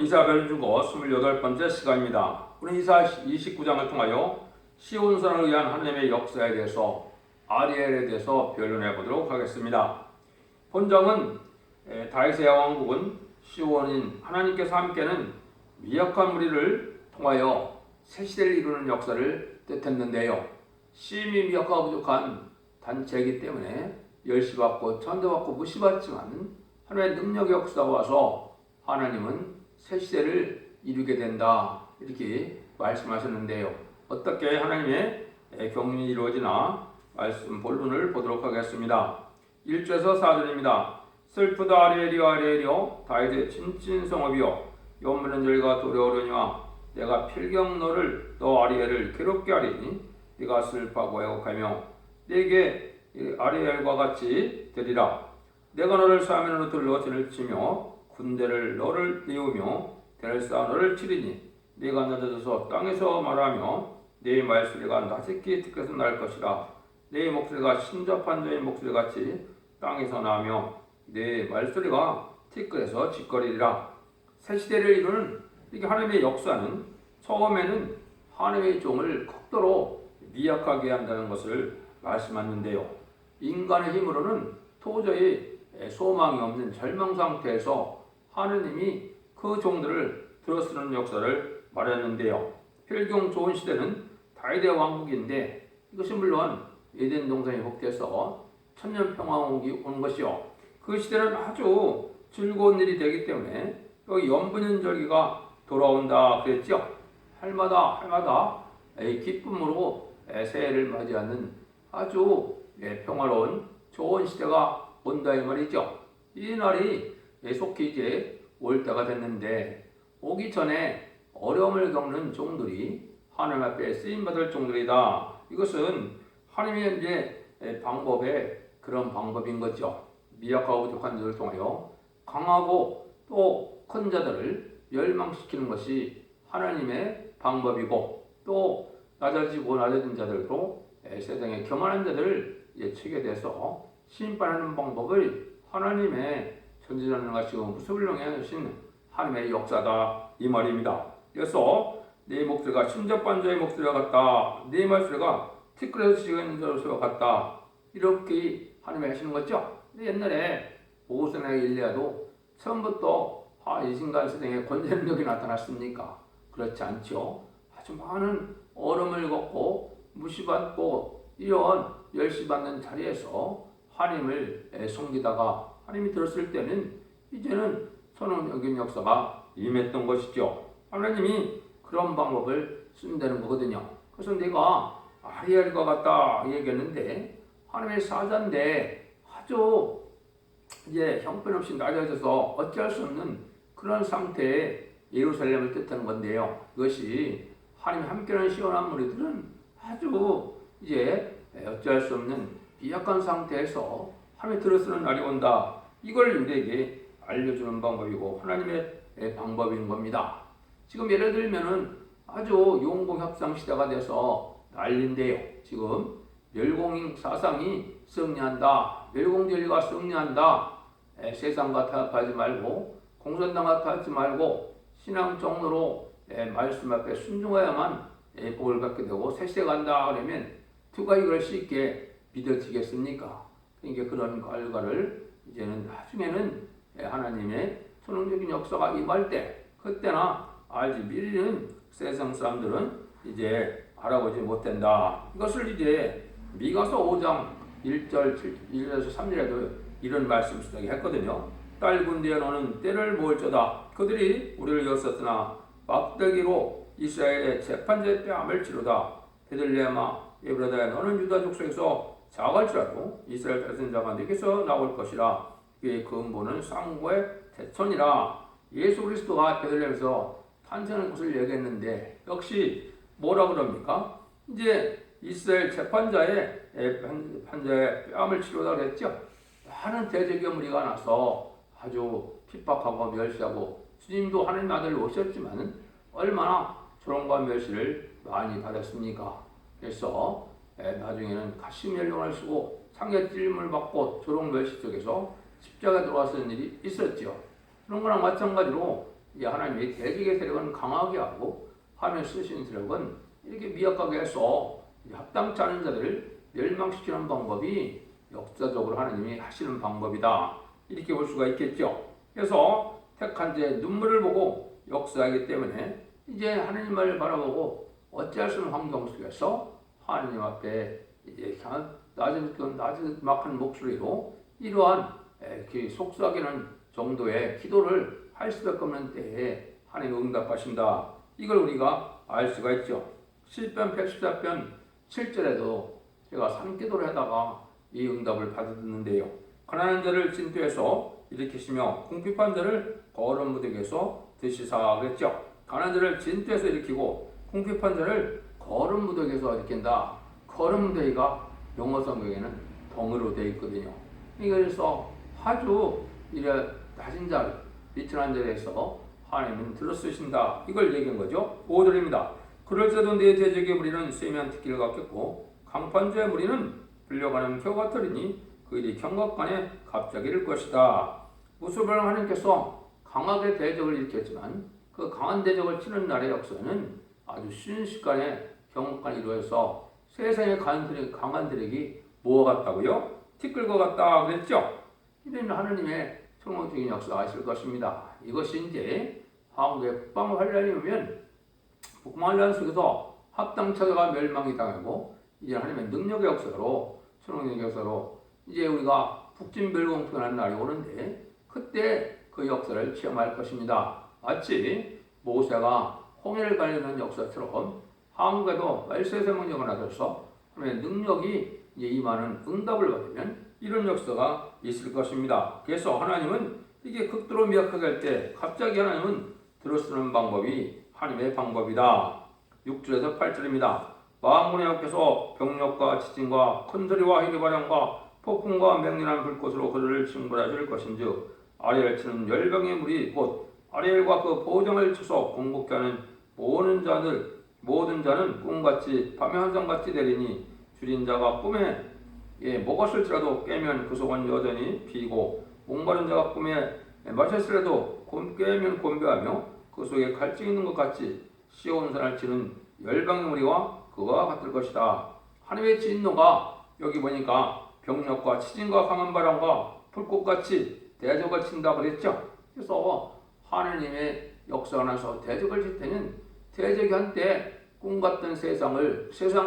이사벨은 죽어 28번째 시간입니다. 우리는 이사 29장을 통하여 시온산을 위한 하나님의 역사에 대해서 아리엘에 대해서 변론해 보도록 하겠습니다. 본장은 다윗의 왕국은 시온인 하나님께서 함께는 미약한 무리를 통하여 새 시대를 이루는 역사를 뜻했는데요. 심히 미약하고 부족한 단체이기 때문에 멸시받고 천대받고 무시받지만 하나님의 능력의 역사가 와서 하나님은 새 시대를 이루게 된다 이렇게 말씀하셨는데요. 어떻게 하나님의 경륜이 이루어지나 말씀 본론을 보도록 하겠습니다. 1절에서 4절입니다. 슬프다 아리엘이여 아리엘이여 다윗의 진친성읍이여 연문은 저희가 두려우려니와 내가 필경 너 아리엘을 괴롭게 하리니 네가 슬퍼하고 애곡하며 네게 아리엘과 같이 되리라. 내가 너를 사면으로 들러 진을 치며 군대를 너를 띄우며 대를 쌓아 너를 치리니 네가 낮아져서 땅에서 말하며 네 말소리가 나직히 티끌에서 날 것이라. 네 목소리가 신접한 자의 목소리같이 땅에서 나며 네 말소리가 티끌에서 짓거리리라. 새 시대를 이루는 이게 하나님의 역사는 처음에는 하나님의 종을 극도로 미약하게 한다는 것을 말씀하는데요. 인간의 힘으로는 도저히 소망이 없는 절망 상태에서 하느님이 그 종들을 들어쓰는 역사를 말했는데요. 혈경 좋은 시대는 다윗의 왕국인데 이것이 물론 에덴 동산이 복돼서 천년 평화국이 오는 것이요. 그 시대는 아주 즐거운 일이 되기 때문에 여기 연분연절기가 돌아온다 그랬죠. 할마다 기쁨으로 새해를 맞이하는 아주 평화로운 좋은 시대가 온다 이 말이죠. 이 날이 속히 이제 올 때가 됐는데 오기 전에 어려움을 겪는 종들이 하나님 앞에 쓰임받을 종들이다. 이것은 하나님의 이제 방법의 그런 방법인 거죠. 미약하고 부족한 자들을 통하여 강하고 또 큰 자들을 멸망시키는 것이 하나님의 방법이고 또 낮아진 자들도 세상에 교만한 자들을 치게 돼서 심판하는 방법을 하나님의 전지전능하시고 무소불능히 하신 하나님의 역사다 이 말입니다. 그래서 네 목소리가 신접한 자의 목소리와 같다. 네 말소리가 티끌에서 지은 자의 소리와 같다. 이렇게 하나님이 하시는 거죠. 옛날에 모세나 일리야도 처음부터 이 순간 세상에 권세력이 나타났습니까? 그렇지 않죠. 아주 많은 얼음을 겪고 무시받고 이런 멸시받는 자리에서 하나님을 섬기다가 하나님이 들었을 때는 이제는 선언적인 역사가 임했던 것이죠. 하나님이 그런 방법을 쓴다는 거거든요. 그래서 내가 아리엘과 같다 얘기했는데 하나님의 사자인데 아주 이제 형편없이 낮아져서 어찌할 수 없는 그런 상태의 예루살렘을 뜻하는 건데요. 이것이 하나님이 함께하는 시원한 무리들은 아주 이제 어찌할 수 없는 미약한 상태에서 하나님이 들어쓰는 날이 온다. 이걸 우리에게 알려주는 방법이고 하나님의 방법인 겁니다. 지금 예를 들면은 아주 용공협상 시대가 돼서 난리인데요. 지금 멸공인 사상이 승리한다. 멸공전리가 승리한다. 세상과 타협하지 말고 공산당과 타협하지 말고 신앙 정로로 말씀 앞에 순종해야만 복을 받게 되고 새 시대 간다 그러면 누가 이걸 쉽게 믿어지겠습니까? 그러니까 그런 결과를 이제는 나중에는 하나님의 선언적인 역사가 임할 때 그때나 알지 미리는 세상 사람들은 이제 알아보지 못한다. 이것을 이제 미가서 5장 1절 1절에서 3절에도 이런 말씀 쓰다가 했거든요. 딸 군대에 너는 때를 모을저다. 그들이 우리를 엿었으나 막대기로 이스라엘의 재판자의 뺨을 치르다. 베들레헴아 에브라다야 너는 유다 족속에서 작을지라도 이스라엘 백성자가 네게서 나올 것이라. 그의 근본은 쌍고의 대천이라. 예수 그리스도가 베들레헴에서 탄생하는 것을 얘기했는데 역시 뭐라 그럽니까? 이제 이스라엘 재판자의 판자의 뺨을 치르다 그랬죠. 많은 대적의 무리가 나서 아주 핍박하고 멸시하고 주님도 하나님 아들 오셨지만 얼마나 조롱과 멸시를 많이 받았습니까? 그래서 나중에는 가시면령을 쓰고 상에 찔림을 받고 조롱 멸시 속에서 십자가에 들어왔던 일이 있었죠. 그런 거랑 마찬가지로 이제 하나님이 대적의 세력은 강하게 하고 하나님 쓰신 세력은 이렇게 미약하게 해서 합당치 않은 자들을 멸망시키는 방법이 역사적으로 하나님이 하시는 방법이다. 이렇게 볼 수가 있겠죠. 그래서 택한 자의 눈물을 보고 역사하기 때문에 이제 하나님을 바라보고 어찌할 수 없는 환경 속에서 하나님 앞에 이제 낮은 막한 목소리로 이러한 속삭이는 정도의 기도를 할 수밖에 없는 때에 하나님이 응답하신다. 이걸 우리가 알 수가 있죠. 시편 114편 7절에도 제가 산기도를 하다가 이 응답을 받았는데요. 가난한 자를 진토에서 일으키시며 궁핍한 자를 거룩한 무덤에서 드시사 그랬죠. 가난한 자를 진토에서 일으키고 궁핍한 자를 거룩한 무덤에서 일으킨다. 거룩한 무덤이가 영어 성경에는 덩으로 되어 있거든요. 그래서 아주 이래 낮은 자리, 비천한 자리에서 하나님은 들어쓰신다. 이걸 얘기한 거죠. 5절입니다. 그럴지라도 내 대적의 무리는 쇠면 특기를 갖겠고 강판자의 무리는 불려가는 겨 같으리니 그 일이 경각간에 갑자기 일 것이다. 무수불 하나님께서 강하게 대적을 일으켰지만 그 강한 대적을 치는 날의 역사는 아주 순식간에 경각간에 이루어서 세상의 강한 대적이 뭐가 같다고요? 티끌과 같다 그랬죠? 이런 하나님의 총론적인 역사가 있을 것입니다. 이것이 이제 한국의 북방환란이 오면 북방환란 속에서 합당처가 멸망이 당하고 이제 하나님의 능력의 역사로 총론적인 역사로 이제 우리가 북진별공평하는 날이 오는데 그때 그 역사를 체험할 것입니다. 마치 모세가 홍해를 가르는 역사처럼 한국에도 말세의 능력을 얻어서 하나님의 능력이 이제 임하는 응답을 받으면 이런 역사가 있을 것입니다. 그래서 하나님은 이게 극도로 미약하게 할 때 갑자기 하나님은 들어쓰는 방법이 하나님의 방법이다. 6절에서 8절입니다. 만군의 여호와께서 병력과 지진과 큰 소리와 희귀바람과 폭풍과 맹렬한 불꽃으로 그들을 징벌하실 것인즉 아리엘 치는 열병의 물이 곧 아리엘과 그 보정을 쳐서 공급케 하는 모든 자는 꿈같이 밤의 환상같이 되리니 줄인 자가 꿈에 먹었을지라도 깨면 그 속은 여전히 비고 목마른 자가 꿈에 마셨으라도 깨면 곤배하며 그 속에 갈증 있는 것 같이 시온산을 치는 열방의 무리와 그와 같을 것이다. 하나님의 진노가 여기 보니까 병력과 치진과 강한 바람과 불꽃같이 대적을 친다 그랬죠. 그래서 하나님의 역사가 나서 대적을 칠 때는 대적이 한때 꿈같던 세상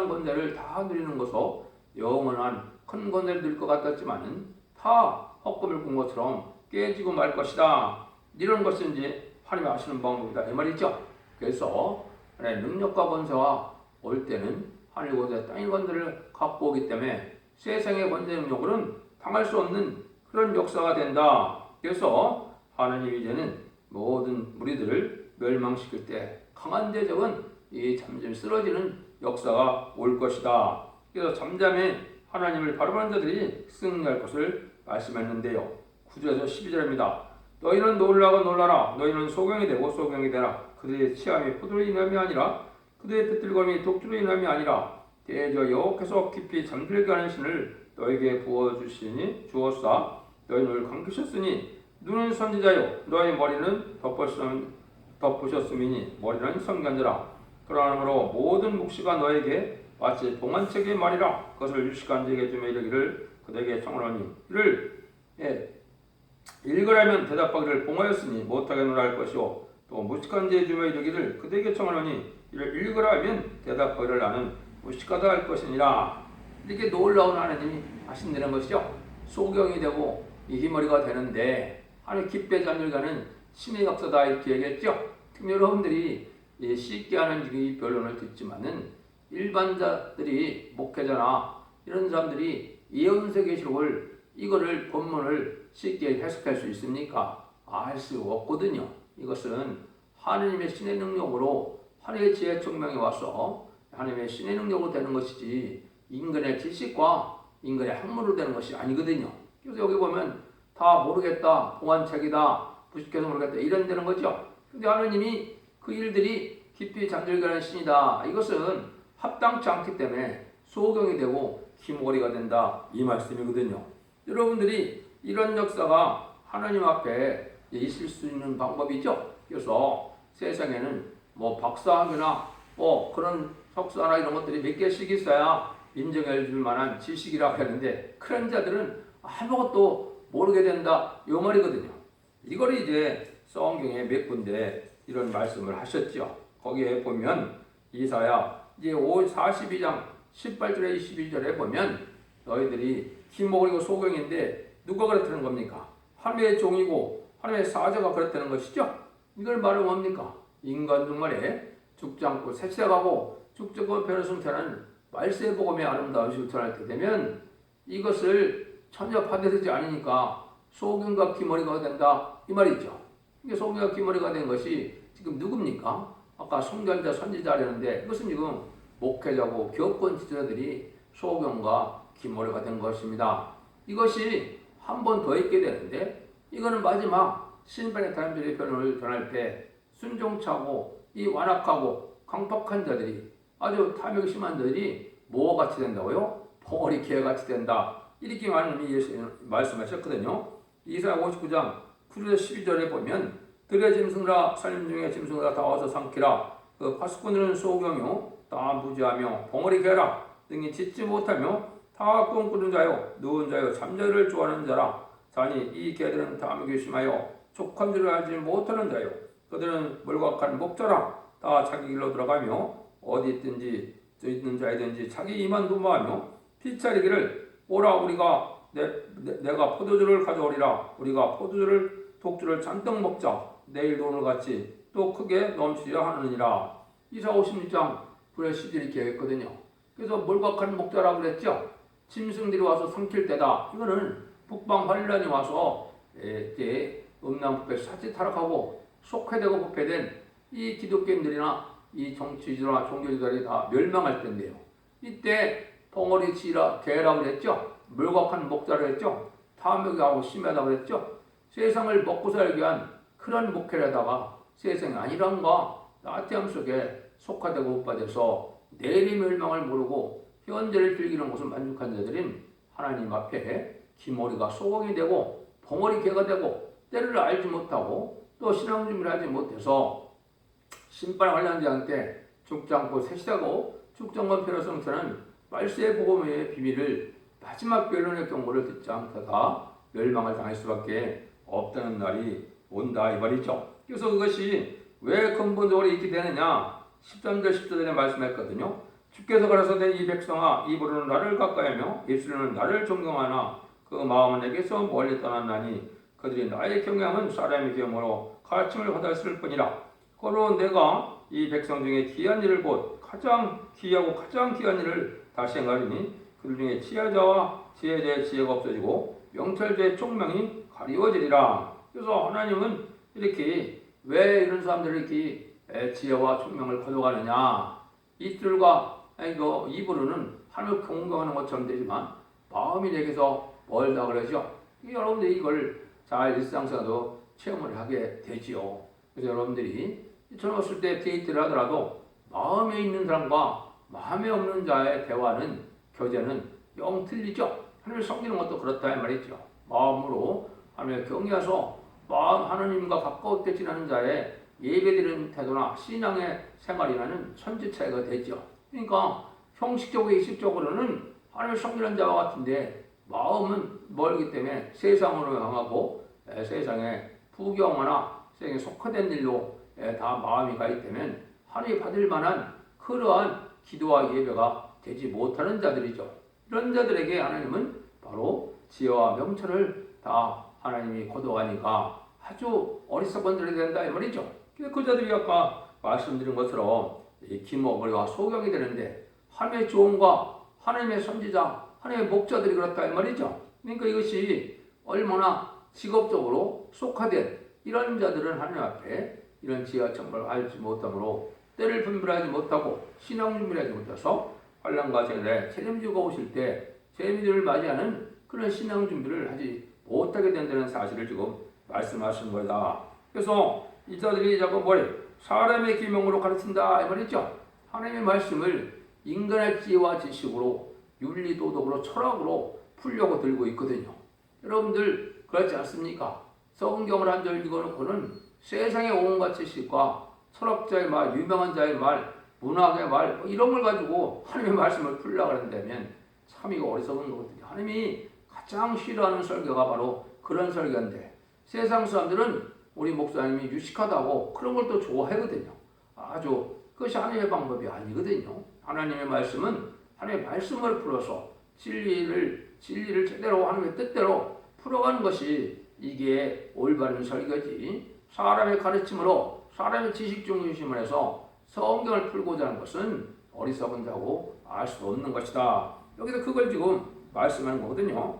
권세를 다 누리는 것으로 영원한 큰 권세를 누릴 것 같았지만은 다 헛꿈을 꾼 것처럼 깨지고 말 것이다. 이런 것은 이제 하나님이 하시는 방법이다 이 말이죠. 그래서 능력과 권세가 올 때는 하늘 권세, 땅의 권세를 갖고 오기 때문에 세상의 권세 능력으로는 당할 수 없는 그런 역사가 된다. 그래서 하나님이 이제는 모든 무리들을 멸망시킬 때 강한 대적은 이 잠잠 쓰러지는 역사가 올 것이다. 그래서 잠잠에 하나님을 바라보는 자들이 승리할 것을 말씀했는데요. 9절에서 12절입니다. 너희는 놀라고 놀라라. 너희는 소경이 되고 소경이 되라. 그들의 취함이 포도로 인함이 아니라 그들의 빗들거림이 독주로 인함이 아니라 대저 여호와께서 깊이 잠들게 하는 신을 너에게 부어주시니 주었사. 너희 눈을 감기셨으니 눈은 선지자요 너희 머리는 덮으셨음이니 머리는 선견자라. 그러므로 모든 묵시가 너에게 마치 동안책의 말이라. 그것을 유식한 자에게 주며 이르기를 그들에게 청하노니 이를 읽으라면 대답하기를 봉하였으니 못하게 노라 할 것이요 또 무식한 자에 주며 이르기를 그들에게 청하노니 이를 읽으라 하면 대답하기를 나는 무식하다 할 것이니라. 이렇게 놀라운 하나님이 하신다는 것이죠. 소경이 되고 이기머리가 되는데 하나님 깊게 잠들가는 신의 역사다 이렇게 얘기했죠. 특히 여러분들이 쉽게 하는 이 변론을 듣지만은 일반자들이 목회자나 이런 사람들이 예언서 계시록을 이거를 본문을 쉽게 해석할 수 있습니까? 알 수 없거든요. 이것은 하나님의 신의 능력으로 하나님의 지혜 총명이 와서 하나님의 신의 능력으로 되는 것이지 인간의 지식과 인간의 학문으로 되는 것이 아니거든요. 그래서 여기 보면 다 모르겠다, 봉안책이다, 무식해서 모르겠다 이런 되는 거죠. 근데 하나님이 그 일들이 깊이 잠들게 하는 신이다. 이것은 합당치 않기 때문에 소경이 되고 기모리가 된다 이 말씀이거든요. 여러분들이 이런 역사가 하나님 앞에 있을 수 있는 방법이죠. 그래서 세상에는 뭐 박사학위나 뭐 그런 석사나 이런 것들이 몇 개씩 있어야 인정해 줄 만한 지식이라고 하는데 그런 자들은 아무것도 모르게 된다 이 말이거든요. 이걸 이제 성경에 몇 군데 이런 말씀을 하셨죠. 거기에 보면 이사야 이제 42장 18절에 22절에 보면 너희들이 기목이고 소경인데 누가 그랬다는 겁니까? 하나님의 종이고 하나님의 사자가 그랬다는 것이죠. 이걸 말은 뭡니까? 인간 중말에 죽지 않고 새치다가고 죽지 않고 변화승천하는 말세의 복음의 아름다운 것을 전할 때 되면 이것을 전혀 받아들이지 않으니까 소경과 기머리가 된다 이 말이죠. 이게 소경과 기머리가 된 것이 지금 누굽니까? 아까 성전자 선지자 하려는데 이것은 지금 목회자고 교권 지도자들이 소경과 기머리가 된 것입니다. 이것이 한 번 더 있게 되는데 이거는 마지막 신판의 사람들의 변호를 전할 때 순종차고 이 완악하고 강팍한 자들이 아주 탐욕이 심한 자들이 뭐가 같이 된다고요? 벙어리 개같이 된다. 이렇게 말씀하셨거든요. 이사야 59장 9절 12절에 보면 들의 짐승이라 살림 중에 짐승이라 다 와서 삼키라. 그 파수꾼들은 소경요 다 무지하며 벙어리 개라 등이 짖지 못하며 다 꿈꾸는 자요 누운 자요 잠자리를 좋아하는 자라. 자니 이 개들은 탐욕이 심하여 족한 줄을 알지 못하는 자요 그들은 몰각한 목자라. 다 자기 길로 들어가며 어디 있든지 있는 자이든지 자기 이만 도모하며 피차리기를 오라 우리가 내가 포도주를 가져오리라. 우리가 포도주를 독주를 잔뜩 먹자. 내일도 오늘같이 또 크게 넘치려 하느니라. 이사 56장 9절 10절 이렇게 했거든요. 그래서 몰각한 목자라고 그랬죠. 짐승들이 와서 삼킬 때다. 이거는 북방 환란이 와서 음란부패 사치 타락하고 속회되고 부패된 이 기독교인들이나 이 정치지도나 종교지도들이 다 멸망할 때인데요. 이때 벙어리 지라 개라고 그랬죠. 물각한 목자라고 했죠. 탐욕이 하고 심하다고 그랬죠. 세상을 먹고 살기 위한 그런 목회에다가 세상이 아니란가 나태함 속에 속화되고 못받아서 내일의 멸망을 모르고 현재를 즐기는 것을 만족한 자들은 하나님 앞에 기머리가 소공이 되고 벙어리 개가 되고 때를 알지 못하고 또 신앙 준비를 하지 못해서 심판을 관련하지 않게 죽지 않고 새시다고 죽정과 필요성처는 말세의 복음의 비밀을 마지막 변론의 경고를 듣지 않다가 멸망을 당할 수밖에 없다는 날이 온다 이 말이죠. 그래서 그것이 왜 근본적으로 있게 되느냐 13절 14절에 말씀했거든요. 주께서 가라사대 이 백성아 입으로는 나를 가까이하며 입술로는 나를 존경하나 그 마음은 내게서 멀리 떠났나니 그들이 나의 경외함은 사람의 경험으로 가르침을 받았을 뿐이라. 그러므로 내가 이 백성 중에 귀한 일을 곧 가장 귀하고 가장 귀한 일을 다시 행하리니 그들 중에 지혜자와 지혜자의 지혜가 없어지고 명철자의 총명이 가리워지리라. 그래서 하나님은 이렇게 왜 이런 사람들이 이렇게 지혜와 총명을 거둬가느냐. 이들과 입으로는 하나님을 공경하는 것처럼 되지만 마음이 내게서 멀다 그러죠. 여러분들이 이걸 잘 일상생활도 체험을 하게 되지요. 그래서 여러분들이 젊었을 때 데이트를 하더라도 마음에 있는 사람과 마음에 없는 자의 대화는 교제는 영 틀리죠. 하나님을 섬기는 것도 그렇다 이 말이죠. 마음으로 하나님을 경외해서 하나님과 가까웠게 지나는 자의 예배드리는 태도나 신앙의 생활이라는 천지 차이가 되죠. 그러니까 형식적으로 의식적으로는 하나님을 섬기는 자와 같은데 마음은 멀기 때문에 세상으로 향하고 세상에 부경하나 세상에 속화된 일로 다 마음이 가기 때문에 하나님이 받을 만한 그러한 기도와 예배가 되지 못하는 자들이죠. 이런 자들에게 하나님은 바로 지혜와 명철을 다 하나님이 거둬가니까 아주 어리석은 자들이 된다 이 말이죠. 그 자들이 아까 말씀드린 것처럼 기머리와 소경이 되는데 하나님의 조언과 하나님의 선지자, 하나님의 목자들이 그렇다 이 말이죠. 그러니까 이것이 얼마나 직업적으로 속화된 이런 자들은 하나님 앞에 이런 지혜와 정말을 알지 못하므로 때를 분별하지 못하고 신앙 준비를 하지 못해서 환난과 재난에 책임지고 오실 때 재미들을 맞이하는 그런 신앙 준비를 하지 못하게 된다는 사실을 지금 말씀하신 거다. 그래서 이 자들이 자꾸 사람의 기명으로 가르친다 이 말이죠. 하나님의 말씀을 인간의 지혜와 지식으로 윤리 도덕으로 철학으로 풀려고 들고 있거든요. 여러분들 그렇지 않습니까? 성경을 한 절 읽어놓고는 세상의 온갖 지식과 철학자의 말, 유명한 자의 말, 문학의 말, 뭐 이런 걸 가지고 하나님의 말씀을 풀려고 한다면 참 이거 어리석은 거거든요. 하나님이 가장 싫어하는 설교가 바로 그런 설교인데 세상 사람들은 우리 목사님이 유식하다고 그런 걸 또 좋아하거든요. 아주 그것이 하나님의 방법이 아니거든요. 하나님의 말씀은 하나님의 말씀을 풀어서 진리를 제대로 하나님의 뜻대로 풀어가는 것이 이게 올바른 설교지. 사람의 가르침으로 사람의 지식 중심을 해서 성경을 풀고자 하는 것은 어리석은 자고 알 수 없는 것이다. 여기서 그걸 지금 말씀하는 거거든요.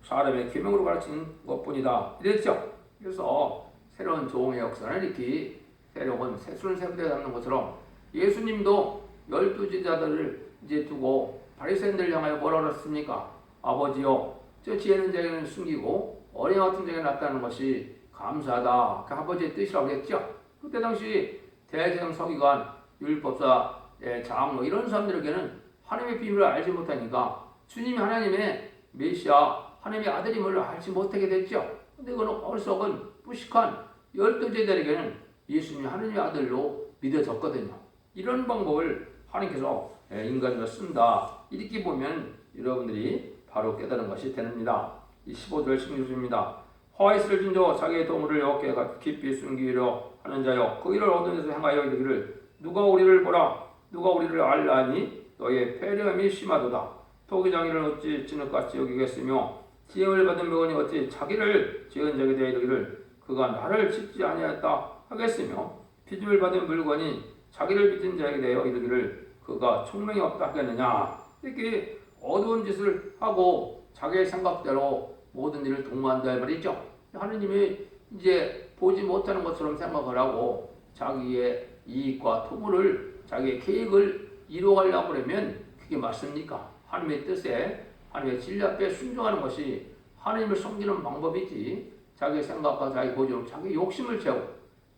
사람의 계명으로 가르치는 것뿐이다. 이랬죠. 그래서 새로운 종의 역사는 이렇게 새로운 새순 세부대 잡는 것처럼 예수님도 12 제자들을 이제 두고 바리새인들 향하여 뭐라 그랬습니까? 아버지요, 저 지혜는 자에게는 숨기고 어린 같은 자에게 나타나는 것이 감사하다. 그 아버지의 뜻이라고 했죠. 그때 당시 대제사장 서기관, 율법사, 장로 이런 사람들에게는 하나님의 비밀을 알지 못하니까 주님이 하나님의 메시아, 하나님의 아들임을 알지 못하게 됐죠. 근데 그건 어리석은 무식한 12 제자들에게는 예수님이 하나님의 아들로 믿어졌거든요. 이런 방법을 하나님께서 인간으로 쓴다. 이렇게 보면 여러분들이 바로 깨달은 것이 됩니다. 이 15절 16절입니다. 화가 있을 진저 자기의 도물을 여호와께 깊이 숨기려 하는 자여 그 일을 얻은 데서 행하여 이르기를 누가 우리를 보라 누가 우리를 알라니 너의 패렴이 심하도다. 토기장이를 어찌 진흙같이 여기겠으며 지혜를 받은 백원이 어찌 자기를 지은 자에게 대하여 이르기를 그가 나를 짓지 아니하였다 하겠으며 빚을 받은 물건이 자기를 빚은 자에게 대하여 이르기를 그가 총명이 없다 하겠느냐. 이렇게 어두운 짓을 하고 자기의 생각대로 모든 일을 동무한다 말이죠. 하느님이 이제 보지 못하는 것처럼 생각을 하고 자기의 이익과 토물을 자기의 계획을 이루어가려고 그러면 그게 맞습니까? 하나님의 뜻에 하나님의 진리 앞에 순종하는 것이 하나님을 섬기는 방법이지 자기의 생각과 자기 고집으로 자기 욕심을 채우고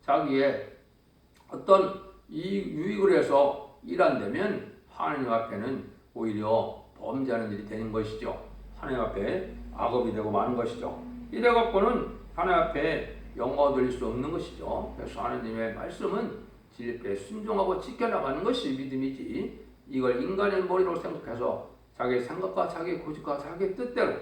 자기의 어떤 유익을 해서 일한다면 하나님 앞에는 오히려 범죄하는 일이 되는 것이죠. 하나님 앞에 악업이 되고 마는 것이죠. 이래 갖고는 하나님 앞에 영광 돌릴 수 없는 것이죠. 그래서 하나님의 말씀은 진리에 순종하고 지켜나가는 것이 믿음이지 이걸 인간의 머리로 생각해서 자기 생각과 자기 고집과 자기 뜻대로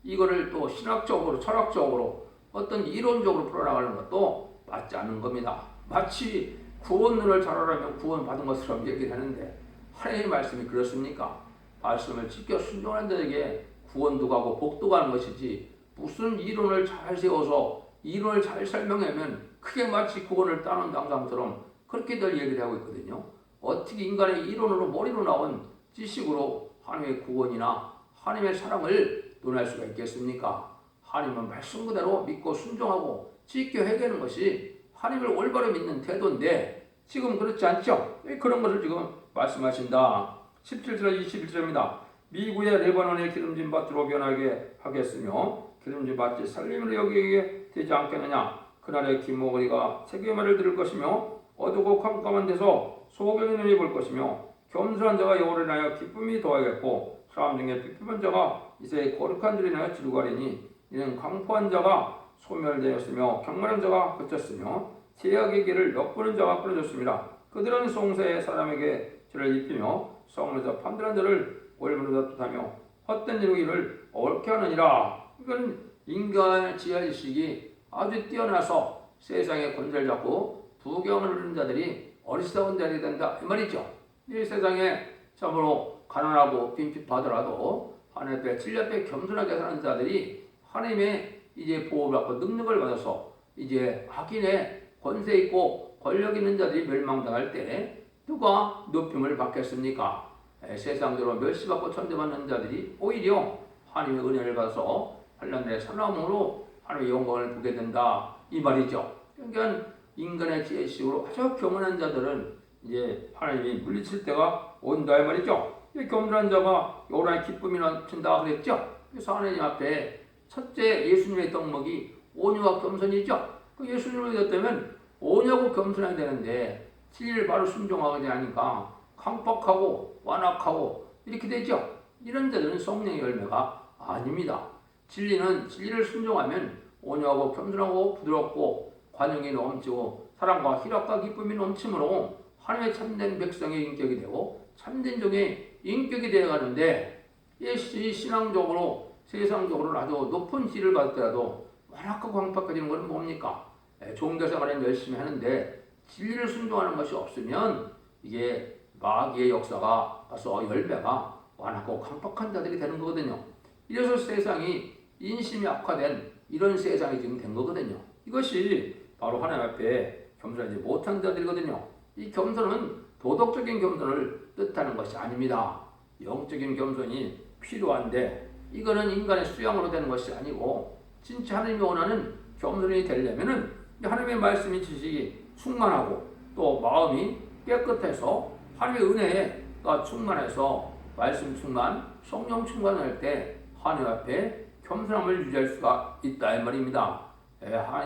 이거를 또 신학적으로 철학적으로 어떤 이론적으로 풀어나가는 것도 맞지 않는 겁니다. 마치 구원론을 잘 알아면 구원받은 것처럼 얘기를 하는데 하나님의 말씀이 그렇습니까? 말씀을 지켜 순종하는 자에게 구원도 가고 복도 가는 것이지 무슨 이론을 잘 세워서 이론을 잘 설명하면 그게 마치 구원을 따는 당상처럼 그렇게들 얘기를 하고 있거든요. 어떻게 인간의 이론으로 머리로 나온 지식으로 하나님의 구원이나 하나님의 사랑을 논할 수가 있겠습니까? 하나님은 말씀 그대로 믿고 순종하고 지켜 회개하는 것이 하나님을 올바로 믿는 태도인데 지금 그렇지 않죠? 그런 것을 지금 말씀하신다. 17절 21절입니다. 미구의 레바논의 기름진 밭으로 변하게 하겠으며 기름진 밭이 살림으로 여기게 되지 않겠느냐. 그날의 기모거리가 세계의 말을 들을 것이며 어두고 캄캄한 데서 소경의 눈이 볼 것이며 겸손한 자가 여호와를 인하여 기쁨이 더하겠고 사람 중에 피피한 자가 이새의 거룩한 줄을 인하여 지루가리니 이는 강포한 자가 소멸되었으며 경건한 자가 그쳤으며 제약의 길을 엿보는 자가 끊어졌습니다. 그들은 송새의 사람에게 죄를 입히며 성문에서 판단한 자를 올무로 다투하며 헛된 이루기를 옳게 하느니라. 이건 인간의 지혜의식이 아주 뛰어나서 세상의 권세를 잡고 부경을 누리는 자들이 어리석은 자들이 된다 이 말이죠. 이 세상에 참으로 가난하고 빈핍하더라도 하나님 앞에 진리 앞에 겸손하게 사는 자들이 하나님의 이제 보호를 받고 능력을 받아서 이제 악인의 권세 있고 권력 있는 자들이 멸망당할 때 누가 높임을 받겠습니까? 세상적으로 멸시받고 천대받는 자들이 오히려 하나님의 은혜를 받아서 환난의 사나움으로 하나님의 영광을 보게 된다 이 말이죠. 그러니까 인간의 지혜식으로 아주 교만한 자들은 이제 하나님이 물리칠 때가 온다 이 말이죠. 겸손한 자가 여호와의 기쁨이 넘친다 그랬죠. 그래서 하나님 앞에 첫째 예수님의 덕목이 온유와 겸손이죠. 그 예수님을 믿었다면 온유하고 겸손해야 되는데 진리를 바로 순종하지 않으니까 강박하고 완악하고 이렇게 되죠. 이런 자들은 성령의 열매가 아닙니다. 진리를 순종하면 온유하고 겸손하고 부드럽고 관용이 넘치고 사랑과 희락과 기쁨이 넘침으로 하나님의 참된 백성의 인격이 되고 참된 종의 인격이 되어가는데 이 신앙적으로 세상적으로 아주 높은 지위를 받더라도 완악하고 황폐해지는 것은 뭡니까? 종교생활은 열심히 하는데 진리를 순종하는 것이 없으면 이게 마귀의 역사가 와서 열매가 완악하고 강팍한 자들이 되는 거거든요. 이래서 세상이 인심이 악화된 이런 세상이 지금 된 거거든요. 이것이 바로 하나님 앞에 겸손하지 못한 자들이거든요. 이 겸손은 도덕적인 겸손을 뜻하는 것이 아닙니다. 영적인 겸손이 필요한데 이거는 인간의 수양으로 되는 것이 아니고 진짜 하나님이 원하는 겸손이 되려면은 하나님의 말씀이 지식이 충만하고 또 마음이 깨끗해서 하나님의 은혜가 충만해서 말씀 충만, 성령 충만할 때 하나님 앞에 겸손함을 유지할 수가 있다 이 말입니다.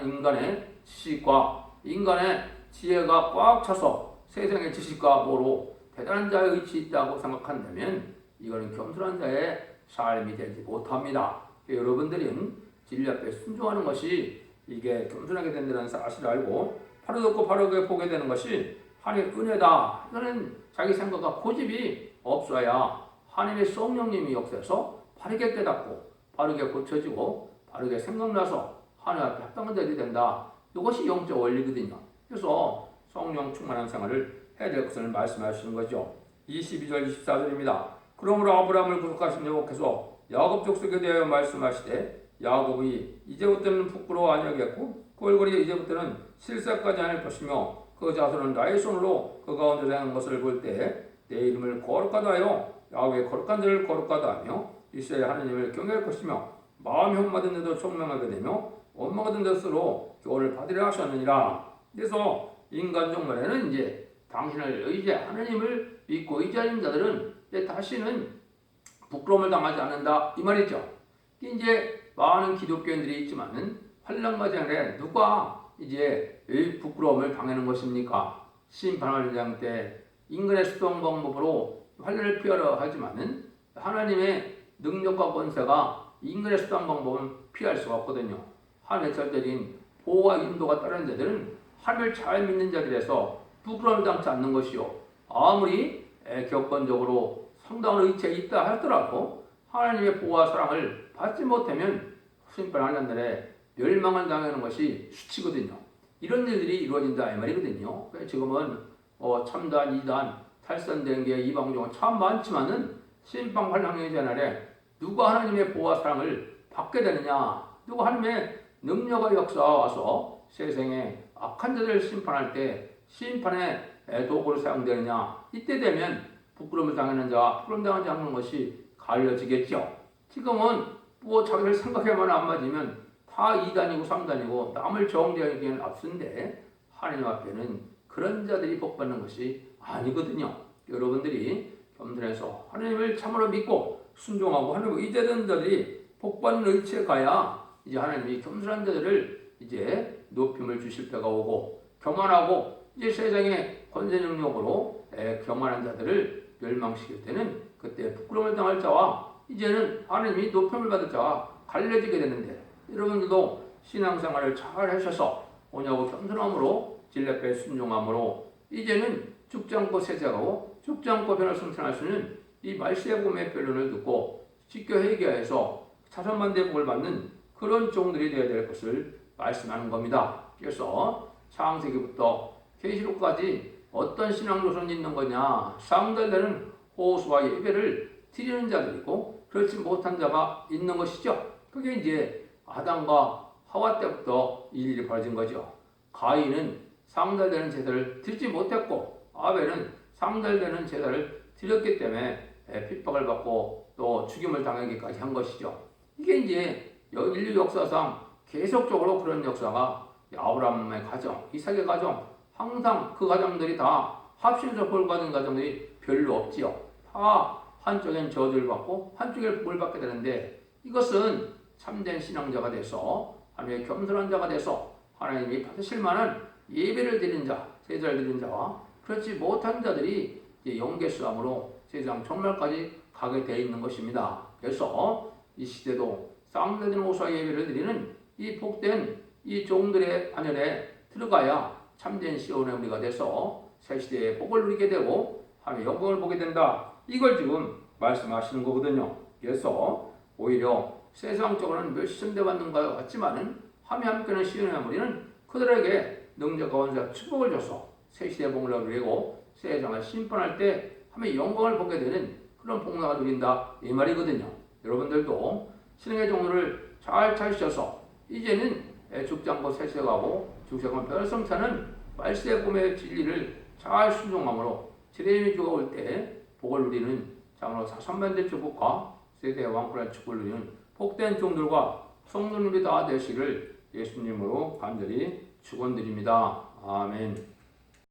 인간의 지식과 인간의 지혜가 꽉 차서 세상의 지식과 뭐로 대단한 자의 의치 있다고 생각한다면 이거는 겸손한 자의 삶이 되지 못합니다. 여러분들은 진리 앞에 순종하는 것이 이게 겸손하게 된다는 사실을 알고 바로 듣고 바르게 보게 되는 것이 하나님의 은혜다. 이거는 자기 생각과 고집이 없어야 하나님의 성령님이 역사해서 바르게 깨닫고 바르게 고쳐지고 바르게 생각나서 하나님 앞에 합당한 자들이 된다. 이것이 영적 원리거든요. 그래서 성령 충만한 생활을 해야 될 것을 말씀하시는 거죠. 22절 24절입니다. 그러므로 아브라함을 구속하신 여호와께서 야곱 족속에 대하여 말씀하시되 야곱이 이제부터는 부끄러워 아니하겠고 그 얼굴이 이제부터는 실사까지 아닐 것이며 그 자손은 나의 손으로 그 가운데 사는 것을 볼 때 내 이름을 거룩하다 하여 야곱의 거룩한 자를 거룩하다 하며 이스라엘 하나님을 경외할 것이며 마음이 험마든 데도 총명하게 되며 원망하던 데스로 교훈을 받으려 하셨느니라. 그래서 인간 종말에는 이제 당신을 하나님을 믿고 의지하는 자들은 이제 다시는 부끄러움을 당하지 않는다 이 말이죠. 이제 많은 기독교인들이 있지만은 환난과 재난에 누가 이제 부끄러움을 당하는 것입니까? 심판하는 때 인간의 수동 방법으로 환난을 피하려 하지만은 하나님의 능력과 권세가 인간의 수단 방법은 피할 수가 없거든요. 하나님의 절대적인 보호와 인도가 따르는 자들은 하나님을 잘 믿는 자들에서 부끄러움을 당치 않는 것이요. 아무리 격건적으로 상당한 의지가 있다 하더라도 하나님의 보호와 사랑을 받지 못하면 심판하는 날에 멸망을 당하는 것이 수치거든요. 이런 일들이 이루어진다 이 말이거든요. 지금은 참단, 이단, 탈선된 게 이방종은 참 많지만은 심판 환란의 날에 누가 하나님의 보호와 사랑을 받게 되느냐, 누가 하나님의 능력과 역사가 와서 세상에 악한 자들을 심판할 때 심판의 도구로 사용되느냐, 이때 되면 부끄러움을 당하는 자와 부끄러움 당하지 않는 것이 갈려지겠죠. 지금은 뭐 자기들 생각에만 안 맞으면 다 2단이고 3단이고 남을 정죄하기에는 앞선데 하나님 앞에는 그런 자들이 복받는 것이 아니거든요. 여러분들이 겸손해서 하나님을 참으로 믿고 순종하고 하나님을 의지하는 자들이 복받는 의치에 가야 이제 하나님이 겸손한 자들을 이제 높임을 주실 때가 오고 교만하고 이제 세상의 권세 능력으로 교만한 자들을 멸망시킬 때는 그때 부끄러움을 당할 자와 이제는 하나님이 높임을 받을 자와 갈려지게 되는데 여러분들도 신앙생활을 잘 하셔서 오냐고 겸손함으로 진리 앞에 순종함으로 이제는 죽지 않고 세자가고 죽지 않고 변을 성천할 수 있는 이 말세복음의 변론을 듣고 지켜 회개해서 자선만대 복을 받는 그런 종들이 되어야 될 것을 말씀하는 겁니다. 그래서 창세기부터 계시록까지 어떤 신앙 조선이 있는 거냐, 상달되는 호수와 예배를 드리는 자들이고 그렇지 못한 자가 있는 것이죠. 그게 이제 아담과 하와 때부터 이 일이 벌어진 거죠. 가인은 상달되는 제사를 드리지 못했고 아벨은 상달되는 제사를 드렸기 때문에 핍박을 받고 또 죽임을 당하기까지 한 것이죠. 이게 이제 인류 역사상 계속적으로 그런 역사가 아브라함의 가정, 이삭의 가정, 항상 그 가정들이 다 합심해서 복을 받은 가정들이 별로 없지요. 다 한쪽엔 저주를 받고 한쪽에 복을 받게 되는데 이것은 참된 신앙자가 돼서 하나님의 겸손한 자가 돼서 하나님이 받으실 만한 예배를 드리는 자, 제사를 드리는 자와 그렇지 못한 자들이 이제 영계수함으로 세상 종말까지 가게 되어 있는 것입니다. 그래서 이 시대도 쌍달된 호수와 예배를 드리는 이 복된 이 종들의 반열에 들어가야 참된 시온의 우리가 돼서 새 시대의 복을 누리게 되고 하나님의 영광을 보게 된다. 이걸 지금 말씀하시는 거거든요. 그래서 오히려 세상적으로는 멸시천대 받는 것 같지만은 하나님과 함께하는 시온의 우리는 그들에게 능력과 원수와 축복을 줘서 새 시대의 복을 누리고 세상을 심판할 때 하나님의 영광을 보게 되는 그런 복락을 누린다 이 말이거든요. 여러분들도 신앙의 종로를 잘 찾으셔서 이제는 죽지 않고 세세가고 죽세가면 별성차는 말세의 봄의 진리를 잘 순종함으로 주님의 주가 올 때 복을 누리는 장로 사선반대 축복과 세대의 왕권한 축복을 누리는 복된 종들과 성도들이 다 되시기를 예수님으로 간절히 축원드립니다. 아멘.